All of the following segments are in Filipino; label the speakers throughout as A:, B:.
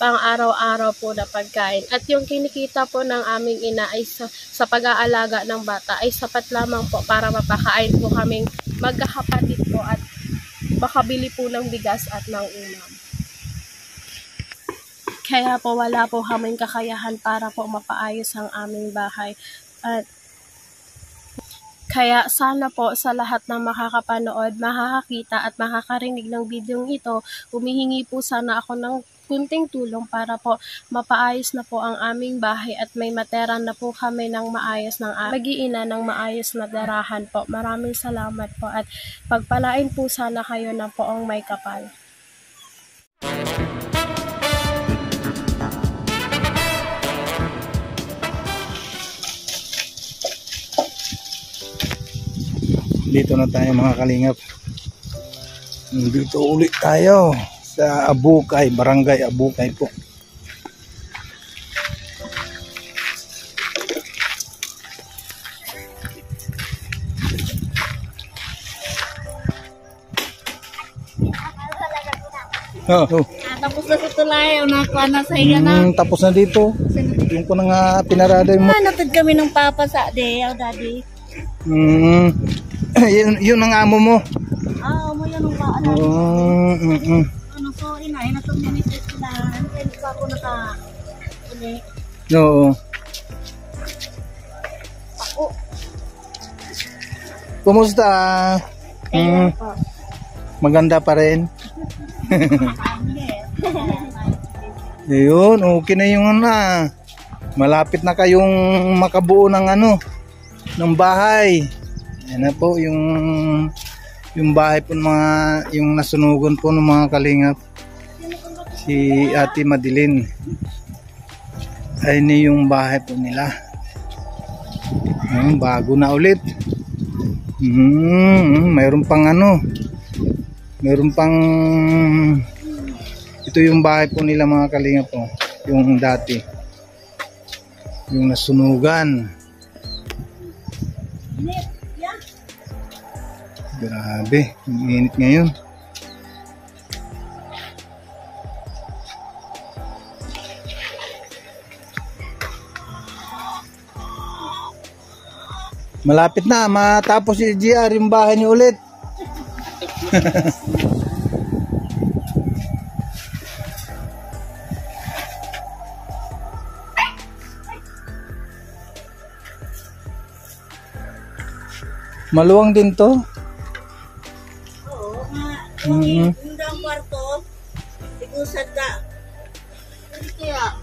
A: pang-araw-araw po na pagkain. At yung kinikita po ng aming ina ay sa pag-aalaga ng bata ay sapat lamang po para mapakain po kaming magkakapatid po at makabili po ng bigas at ng ulam. Kaya po wala po kaming kakayahan para po mapaayos ang aming bahay. At kaya sana po sa lahat ng makakapanood, makakakita at makakarinig ng video ito, humihingi po sana ako ng kunting tulong para po mapaayos na po ang aming bahay at may materan na po kami ng maayos ng mag-iina ng maayos na darahan po. Maraming salamat po at pagpalain po sana kayo na poong may kapal.
B: Dito na tayo mga kalingap. Dito ulit tayo sa Abukay, Barangay Abukay po.
C: Tapos na sa tulay, nakuha na sa iya na.
B: Tapos na dito. Yung ko na nga pinarada mo.
C: Natad kami ng papa sa daddy.
B: Yun ang amo mo.
C: Mo yan ang ano. Ano so inahin na itong minutes na. Hindi pa ako uli.
B: Oo.
C: Ako.
B: Kumusta? Maganda pa rin. Ayun, okay na yung malapit na kayong makabuo ng ng bahay. Yan na po yung bahay po ng mga yung nasunugan po ng mga kalingap. Si Ate Madeline. Ay ni yung bahay po nila. Bago na ulit. Mayroon pang mayroon pang ito yung bahay po nila mga kalingap po. Yung dati. Yung nasunugan. Grabe, ang init ngayon. Malapit na matapos si GR yung bahay niyo ulit. Maluwang din to.
C: Hindi ang kwarto. Igusad ka. Hindi kaya.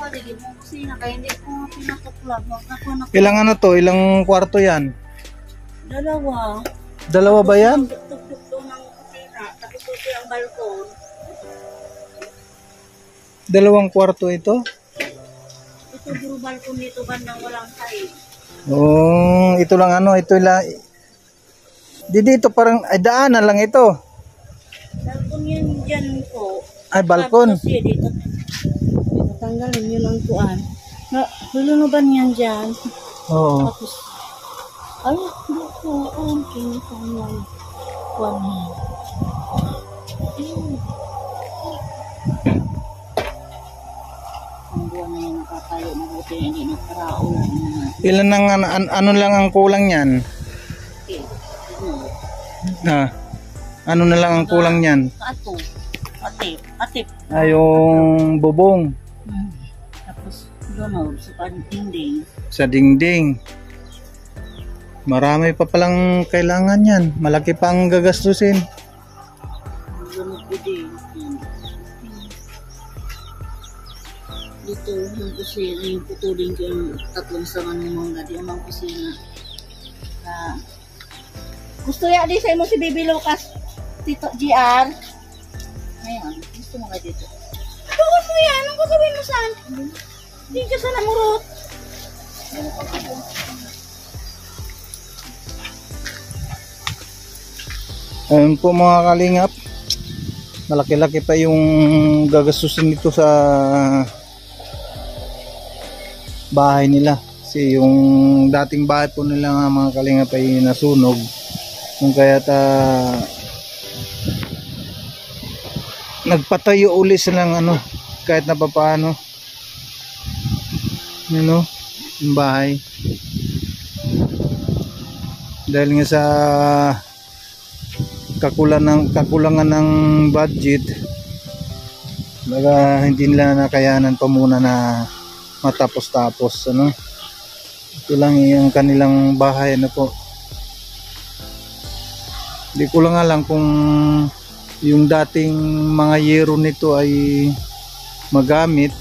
C: Hindi mo kusina kaya hindi ko pinatuklab.
B: Ilang to? Ilang kwarto yan?
C: Dalawa.
B: Dalawa ba yan?
C: Tugtog ng kusina. Tapos ito ang balkon.
B: Dalawang kwarto ito?
C: Ito puro balkon dito bandang walang side.
B: Ito lang ito lang. Dito parang ay daanan lang ito.
C: Balkon yan dyan po.
B: Ay, balkon.
C: Tapos yun dito. Tanggalin yun ang kuan. Lulunuban yan dyan.
B: Oo.
C: Tapos, ay, dito. Ang kinitang lang. Kuan yan. Ang buwan na yan nakatayo. Mabuti hindi nakaraulan.
B: Ilan ang lang ang kulang yan? Ano na lang ang kulang niyan?
C: Atip.
B: Yung bubong.
C: Tapos doon sa dingding.
B: Sa dingding. Marami pa palang kailangan yan. Malaki pang gagastusin.
C: Dito yung kusina, yung putulin ko yung tatlong sama ng mga di ang kusina. Gusto ya di sa mo si Baby Lucas, Tito GR. Ngayon, gusto mo ka dito. Gusto mo yan, anong gagawin mo saan? Hindi ka sa namurot.
B: Ayun po mga kalingap. Malaki-laki pa yung gagastusin nito sa bahay nila. Kasi yung dating bahay po nila nga mga kalingap ay nasunog. Kung kaya nagpatayo uli silang kahit na papaano. Yun, no? Yung bahay. Dahil nga sa kakulangan ng budget, baga hindi nila nakayanan pa muna na matapos-tapos, ano. Ito lang yung kanilang bahay, ano po. Hindi ko lang alam kung yung dating mga yero nito ay magamit,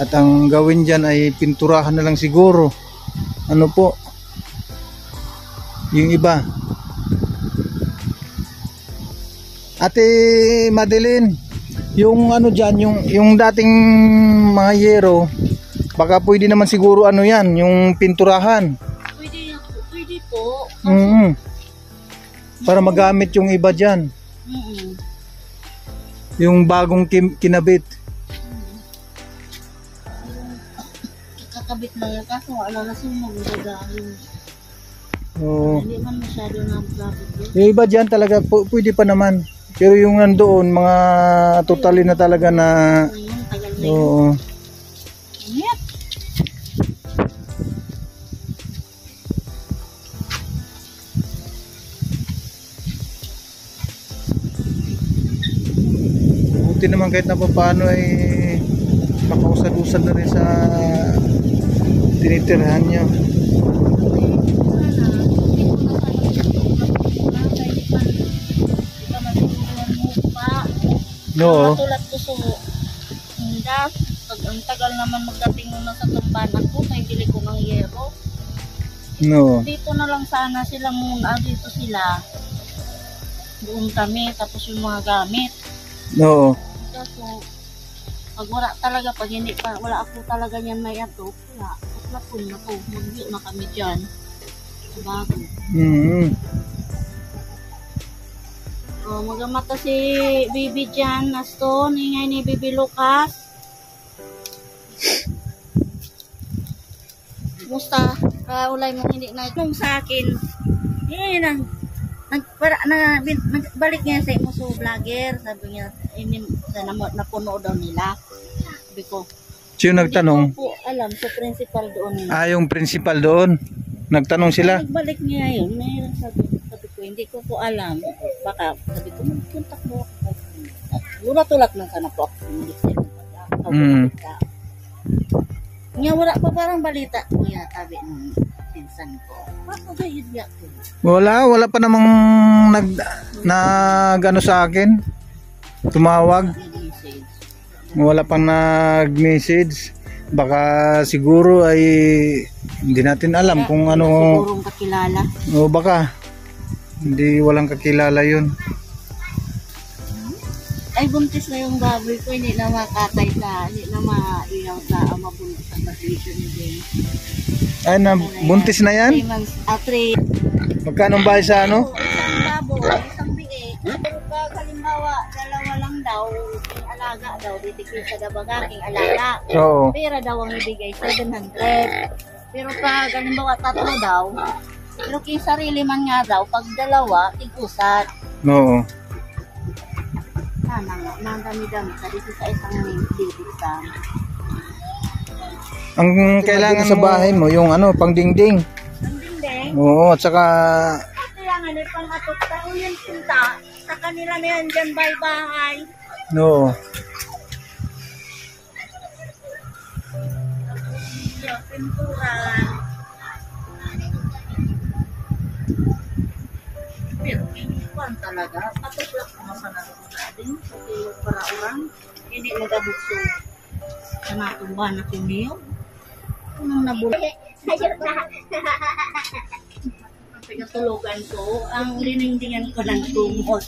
B: at ang gawin dyan ay pinturahan na lang siguro, ano po, yung iba. Ate Madeline, yung ano dyan, yung dating mga yero, baka pwede naman siguro ano yan, yung pinturahan.
C: Pwede po.
B: Para magamit yung iba dyan. Yung bagong kinabit.
C: Kakabit na yan, kaso wala na sumang gagawin.
B: Oo.
C: Hindi man masyado na profit yun.
B: Yung iba dyan talaga pwede pa naman. Pero yung nandoon, mga totally na talaga na...
C: Tagal na yun.
B: Oo.
C: Yep.
B: Buti naman kahit na paano ay makausad-usad na rin sa tinitirhan niya. No.
C: Tulad ko sa Indas, pag ang tagal naman magdating mo na sa tumbanan ko, may bili ko ng yero.
B: No.
C: Dito na lang sana sila muna, dito sila. Doon kami, tapos yung mga gamit.
B: No.
C: Kaso, pag wala talaga, pag hindi pa, wala ako talaga niyan may ato, wala. Paslapon na to, magyo na kami dyan. Sa bago. O, magamata si Bibi dyan, Aston, ingay ni Bibi Lucas. Kumusta? Ulay mo hindi na kung sa akin. Balik niya sa imo so vlogger, sabi niya, napuno daw nila. Sabi ko,
B: Sino nagtanong?
C: hindi ko po alam sa principal doon nila.
B: Yung principal doon. Nagtanong sila.
C: Nagbalik niya yun, mayroon sabi ko, hindi ko po alam. Baka, sabi ko, magpuntak mo ako. Tulak lang sana po ako. Hindi ko Nga wala pa parang balita ko yan, sabi ng pinsan ko. Bakit ba yun yan?
B: Wala pa namang nag sa akin. Tumawag. Wala pang nag-message. Baka siguro ay hindi natin alam kung ano.
C: Sigurong kakilala.
B: O baka hindi, walang kakilala yun.
C: Ay, buntis na yung baboy ko, hindi na makatay sa, hindi na maiyaw sa mabuntis sa condition ni Ben.
B: Ay, buntis na yan?
C: 3 months, 3.
B: Magkano ba sa ano?
C: Isang baboy, isang biik. Pero pag halimbawa, dalawa lang daw, yung alaga daw, ditikil sa dabagaking alaga.
B: Oo.
C: Pera daw ang ibigay, 700. Pero pag halimbawa, 3 daw, pero kung sarili man nga daw, pag dalawa, tig-usat.
B: Oo.
C: Nandami-dami sa dito sa isang bibig sa.
B: Ang kailangan sa bahay mo, yung ano, pangdingding.
C: Pangdingding?
B: Oo, at saka...
C: Kailangan ay pang-atot tao yung pinta. Sa kanila na yan dyan bahay.
B: Oo.
C: Yung pinturan. Pero pinturan talaga. Patuplak mo sa natin. Sa tulog para orang. Hindi nagabukso. Sa natumba na kiniyo. Anong nabulay? Ang pinatulugan ko, ang liningdingan ko ng tumot.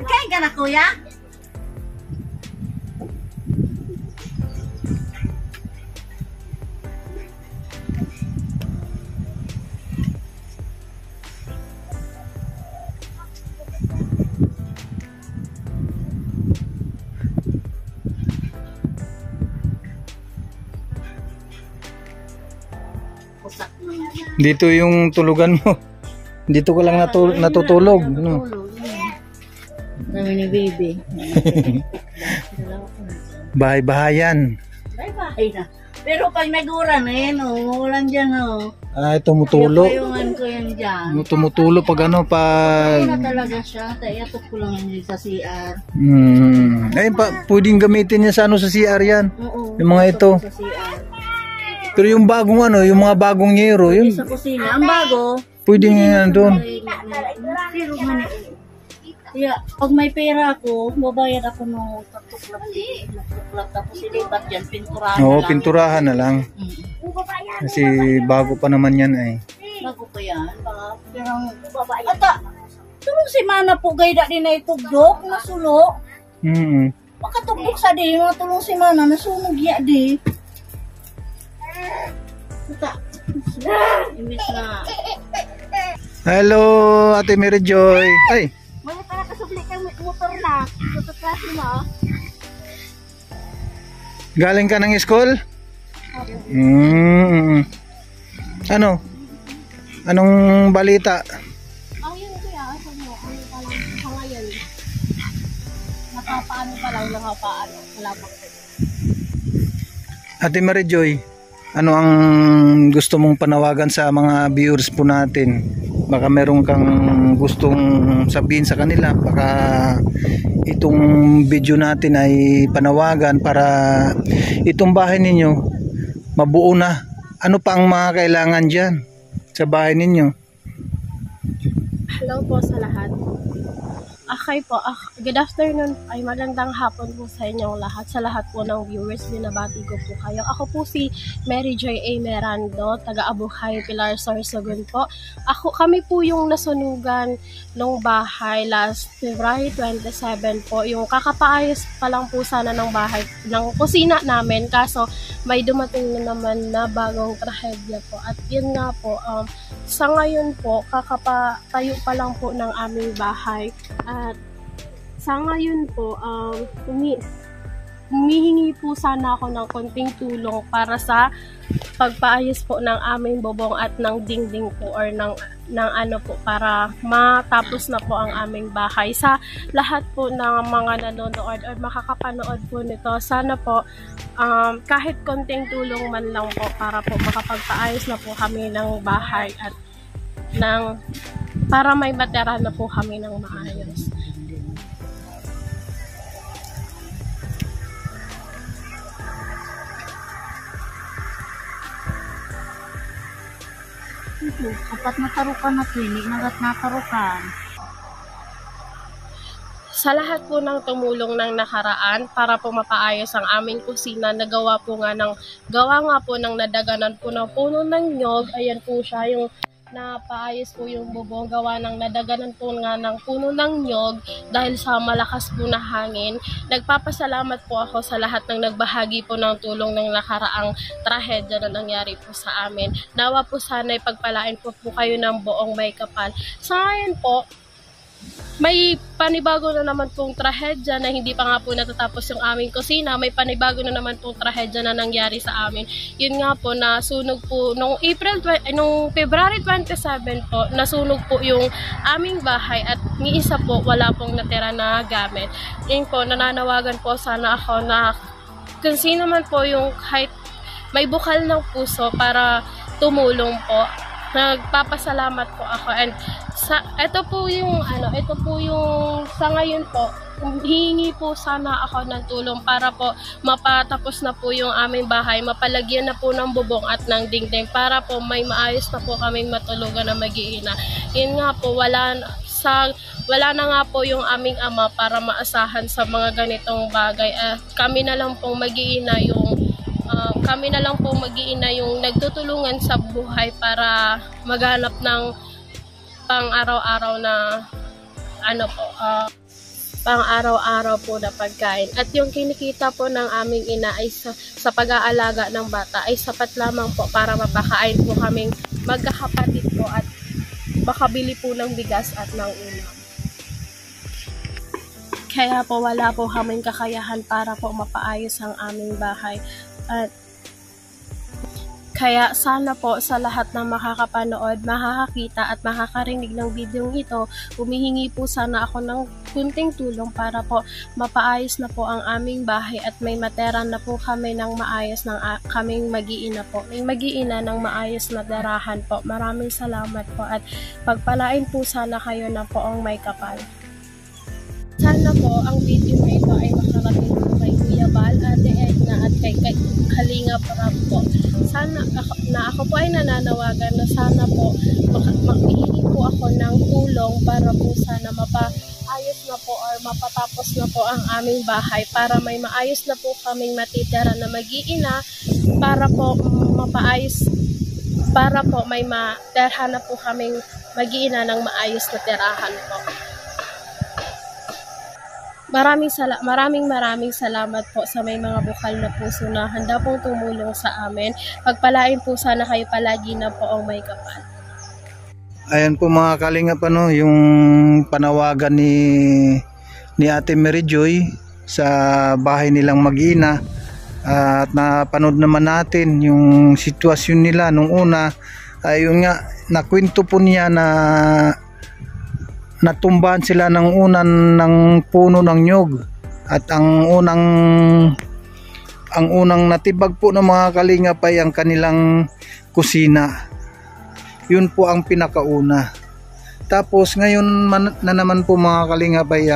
C: Kain ka na, kuya?
B: Dito yung tulugan mo. Dito ka lang natutulog. No?
C: Sabi ni baby.
B: Bahay-bahayan.
C: Bye-bye na. Pero pag nag-uran, ayan o, ulan dyan o.
B: Tumutulo.
C: Payungan ko yan dyan.
B: Tumutulo pag ano, pag...
C: Ano na talaga siya, iatok ko lang yan sa CR.
B: Pwedeng gamitin niya sa ano, sa CR yan.
C: Oo.
B: Yung mga ito.
C: Sa CR.
B: Pero yung bagong ano, yung mga bagong yero, yun,
C: Sa kusina. Ang bago,
B: pwedeng yan doon.
C: pero man kaya, pag may pera ako, babayad ako ng tuklap. Tapos ilipat yan, pinturahan
B: Oo,
C: na lang.
B: pinturahan na lang. Kasi bago pa naman yan ay.
C: Bago pa yan. Pero, ata, tulong si Mana po gayda din na itugdok, nasulo. Makatugdok sa di, mga tulong si Mana, nasunog ya di. Ata, imbis na.
B: Hello, Ate Mary Joy. Ay,
C: May para kasubli kang motor na. Sa klase mo.
B: galing ka ng school? Ano? Anong balita?
A: Yun kuya, ano pa lang, sa ngayon. Nakapaano pa lang, wala pa.
B: Ate Mary Joy, ano ang gusto mong panawagan sa mga viewers po natin? Baka meron kang gustong sabihin sa kanila. Baka itong video natin ay panawagan para itong bahay ninyo mabuo na. Ano pa ang mga kailangan dyan sa bahay ninyo?
A: Hello po sa lahat. Okay po, good afternoon ay magandang hapon po sa inyong lahat. Sa lahat po ng viewers, binabati ko po kayo. Ako po si Mary Joy A. Merando, taga-Abuhay, Pilar, Sorsogon po. Kami po yung nasunugan ng bahay last February 27 po. Yung kakapaayos pa lang po sana ng bahay, ng kusina namin. Kaso may dumating na naman na bagong trahedya po. At yun nga po, sa ngayon po, kakapatayo pa lang po ng aming bahay. At sa ngayon po, humihingi po sana ako ng konting tulong para sa pagpaayos po ng aming bubong at ng dingding po or ng ano po para matapos na po ang aming bahay. Sa lahat po ng mga nanonood or makakapanood po nito, sana po kahit konting tulong man lang po para po makapagpaayos na po kami ng bahay at para may matira na po kami ng maayos.
C: Apat na tarukan na klinik, nagat na tarukan.
A: Sa lahat po ng tumulong ng nakaraan para po mapaayos ang aming kusina, gawa nga po ng nadaganan po ng puno ng nyog. Ayan po siya, yung napaayos po yung bubong, gawa ng nadaganan po nga ng puno ng nyog dahil sa malakas po na hangin. Nagpapasalamat po ako sa lahat ng nagbahagi po ng tulong ng nakaraang trahedya na nangyari po sa amin. Nawa po sana'y pagpalain po kayo ng buong may kapal. Sa ngayon po, may panibago na naman pong trahedya na hindi pa nga po natatapos yung aming kusina. May panibago na naman pong trahedya na nangyari sa amin. Yun nga po, nasunog po nung February 27 po, nasunog po yung aming bahay at ni isa po wala pong natira na gamit. Yun po, nananawagan po sana ako na kung sino man po yung kahit may bukal ng puso para tumulong po. Nagpapasalamat po ako and ito po yung sa ngayon po hihingi po sana ako ng tulong para po mapatapos na po yung aming bahay, mapalagyan na po ng bubong at ng dingding para po may maayos na po kaming matulugan na mag-iina. Yun nga po, wala na nga po yung aming ama para maasahan sa mga ganitong bagay. Kami na lang pong mag-iina yung nagtutulungan sa buhay para maghanap ng pang-araw-araw na pang-araw-araw po na pagkain. At yung kinikita po ng aming ina ay sa pag-aalaga ng bata ay sapat lamang po para mapakain po kaming magkakapatid po at makabili po ng bigas at ng ulam. Kaya po wala po kaming kakayahan para po mapaayos ang aming bahay. At Kaya sana po sa lahat ng makakapanood, makakakita at makakarinig ng videong ito, humihingi po sana ako ng kunting tulong para po mapaayos na po ang aming bahay at may matera na po kami ng maayos ng kaming mag-iina po. May mag-iina ng maayos na tirahan po. Maraming salamat po at pagpalain po sana kayo na po ang may kapal. Sana po ang video na ito ay makarating po kay Kuya Bal, Ate Edna at kay Kalinga Prab po. Sana ako po ay nananawagan na sana po maghihingi po ako ng tulong para po sana mapaayos na po or mapatapos na po ang aming bahay para may maayos na po kaming matitira na mag-iina para po mapaayos para po may materhan na po kaming mag-iina ng maayos na tirahan po. Maraming salamat po sa may mga bukal na puso na handa pong tumulong sa amin. Pagpalain po sana kayo palagi na po ang may kapal.
B: Ayan po mga kalingap, yung panawagan ni Ate Mary Joy sa bahay nilang mag-ina. At napanood naman natin yung sitwasyon nila nung una. Ayun nga, nakwento po niya na natumbahan sila ng unan ng puno ng nyog at ang unang natibag po ng mga kalingap ay ang kanilang kusina. Yun po ang pinakauna. Tapos ngayon na naman po mga kalingap ay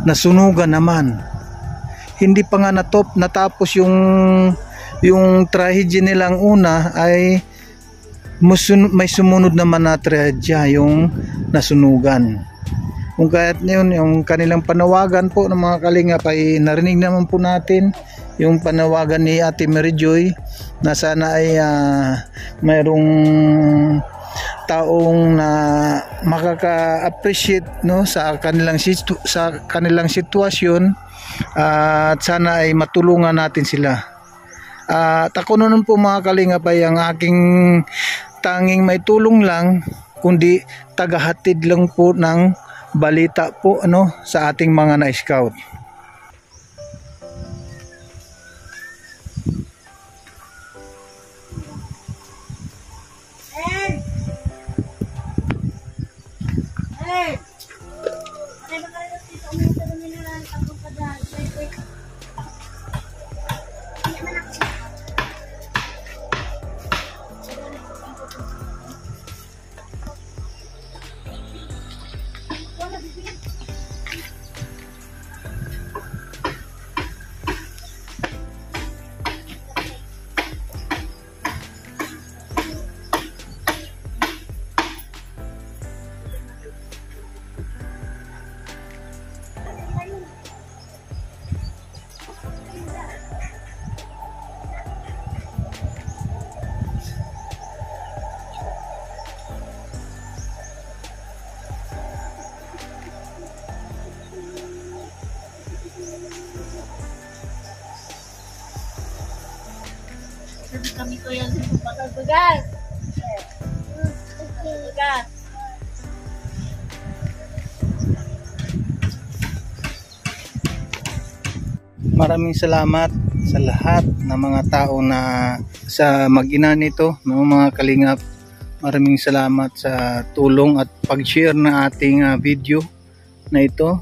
B: nasunugan naman. Hindi pa nga natapos yung trahedya nilang una ay may sumunod naman na trahedya, yung nasunugan. Kung kaya't yun, yung kanilang panawagan po ng mga kalingap ay narinig naman po natin yung panawagan ni Ate Mary Joy na sana ay mayroong taong na makaka-appreciate sa kanilang sitwasyon at sana ay matulungan natin sila. At ako noon po mga kalingap ay ang aking tanging may tulong lang kundi tagahatid lang po ng balita po sa ating mga na-scout.
C: Kami ko yan sa pagkagas. Pagkagas.
B: Maraming salamat sa lahat ng mga tao na sa mag-ina nito, mga kalingap. Maraming salamat sa tulong at pag-share ng ating video na ito.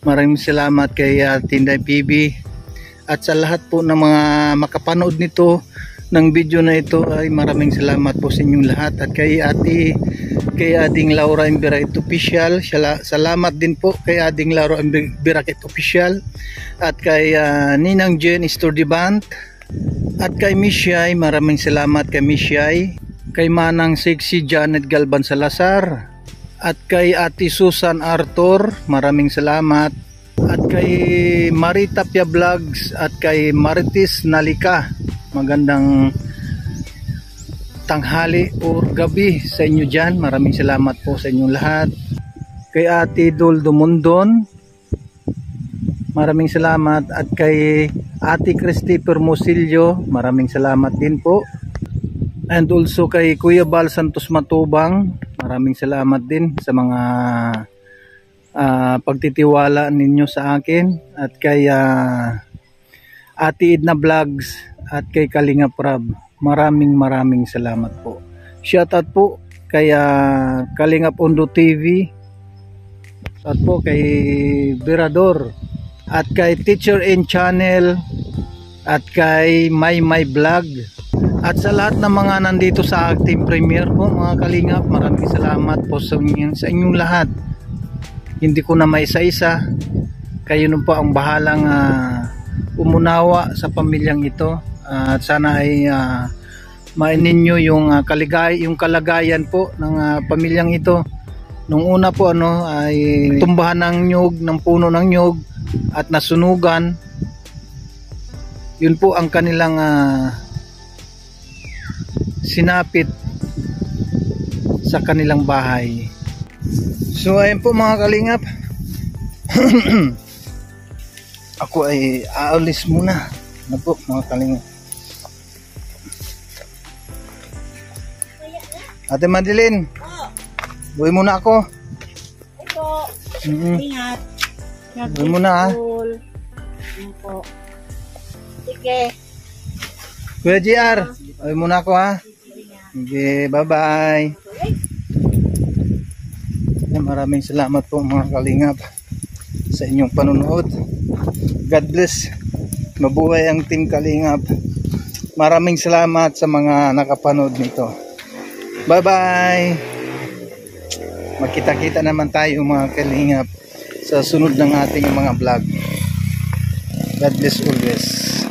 B: Maraming salamat kay Tinday PB at sa lahat po ng mga makapanood nito ng video na ito ay maraming salamat po sa inyong lahat at kay Ading Laura Imbirakit Official. Salamat din po kay Ading Laura Imbirakit Official at kay Ninang Jen Istordibant at kay Mishay. Maraming salamat kay Mishay, kay Manang Sexy Janet Galban Salazar at kay Ate Susan Arthur. Maraming salamat at kay Marita Pia Vlogs at kay Marites Nalika. Magandang tanghali o gabi sa inyo dyan. Maraming salamat po sa inyong lahat. Kay Ate Dol Dumondon, maraming salamat. At kay Ate Christopher Mosillo, maraming salamat din po. And also kay Kuya Bal Santos Matubang, maraming salamat din sa mga pagtitiwala ninyo sa akin. At kay Ate Edna Vlogs at kay Kalinga Prab, Maraming salamat po. Shoutout po kay Kalingap Ondo TV at po kay Berador at kay Teacher in Channel at kay My Vlog at sa lahat ng mga nandito sa Team Premier po mga Kalingap, maraming salamat po sa inyong lahat. Hindi ko na maisa-isa, kayo nun po ang bahalang umunawa sa pamilyang ito at sana ay mainin nyo yung kalagayan po ng pamilyang ito. Nung una po ay tumbahan ng nyug, ng puno ng nyug at nasunugan. Yun po ang kanilang sinapit sa kanilang bahay. So ayun po mga Kalingap. Ako ay aalis muna. Ano po mga Kalingap. Ate Madeline, buhay muna ako.
C: Ito. Ingat.
B: Buhay muna
C: Ito. Sige.
B: Kuya JR, buhay muna ako ha. Sige, bye-bye. Maraming salamat po mga Kalingap sa inyong panunood. God bless. Mabuhay ang Team Kalingap. Maraming salamat sa mga nakapanood nito. Bye bye. Magkita-kita naman tayo mga Kalingap sa sunod ng ating mga vlog. God bless always.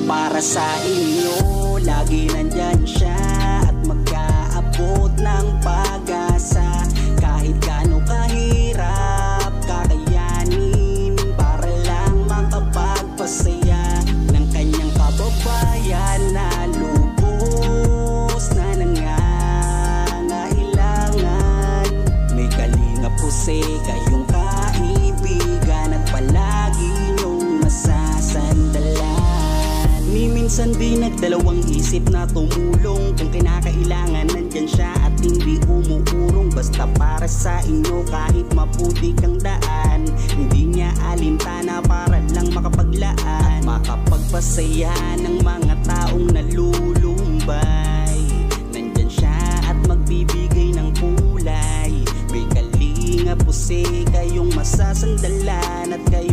D: Para sa inyo, lagi nandyan siya at mag-aabot ng pag-asa. Kahit gaano kahirap, kakayanin para lang makapagpasaya ng kanyang kababayan na lubos na nangangailangan. May Kalingap Jose, kayong kaibigan at palagi niyong masasandalan. Minsan di nagdalawang isip na tumulong. Kung kinakailangan nandyan siya at hindi umuurong. Basta para sa inyo kahit maputik ang daan, hindi niya alintana para lang makapaglaan at makapagpasaya ng mga taong nalulumbay. Nandyan siya at magbibigay ng kulay. May Kalingap Jose, kayong masasandalan at kayo